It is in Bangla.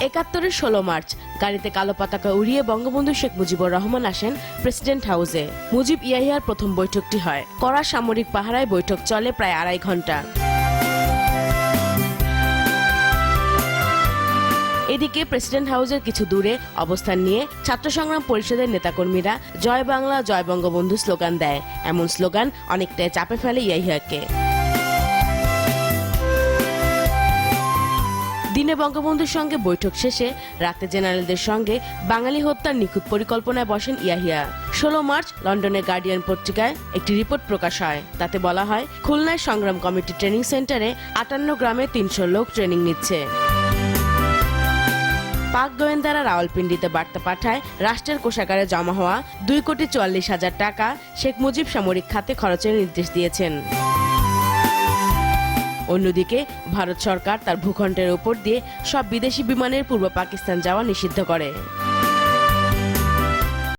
৭১-এর ১৬ মার্চ গাড়িতে কালো পতাকা উড়িয়ে বঙ্গবন্ধু শেখ মুজিবুর রহমান আসেন প্রেসিডেন্ট হাউসে। মুজিব ইয়াহিয়ার প্রথম বৈঠকটি হয়। কড়া সামরিক পাহারায় বৈঠক চলে প্রায় ২.৫ ঘন্টা। এদিকে প্রেসিডেন্ট হাউসের কিছু দূরে অবস্থান নিয়ে ছাত্র সংগ্রাম পরিষদের নেতাকর্মীরা জয় বাংলা জয় বঙ্গবন্ধু স্লোগান দেয়। এমন স্লোগান অনেকটাই চাপে ফেলে ইয়াহিয়াকে। দিনে বঙ্গবন্ধুর সঙ্গে বৈঠক শেষে রাতে জেনারেলদের সঙ্গে বাঙালি হত্যার নিখুঁত পরিকল্পনায় বসেন ইয়াহিয়া। ১৬ মার্চ লন্ডনের গার্ডিয়ান পত্রিকায় একটি রিপোর্ট প্রকাশ হয়। তাতে বলা হয়, খুলনায় সংগ্রাম কমিটি ট্রেনিং সেন্টারে ৫৮ গ্রামে ৩০০ লোক ট্রেনিং নিচ্ছে। পাক গোয়েন্দারা রাওয়ালপিন্ডিতে বার্তা পাঠায়, রাষ্ট্রের কোষাগারে জমা হওয়া ২,৪৪,০০০ টাকা শেখ মুজিব সামরিক খাতে খরচের নির্দেশ দিয়েছেন। অন্যদিকে ভারত সরকার তার ভূখণ্ডের উপর দিয়ে সব বিদেশি বিমানের পূর্ব পাকিস্তান যাওয়া নিষিদ্ধ করে।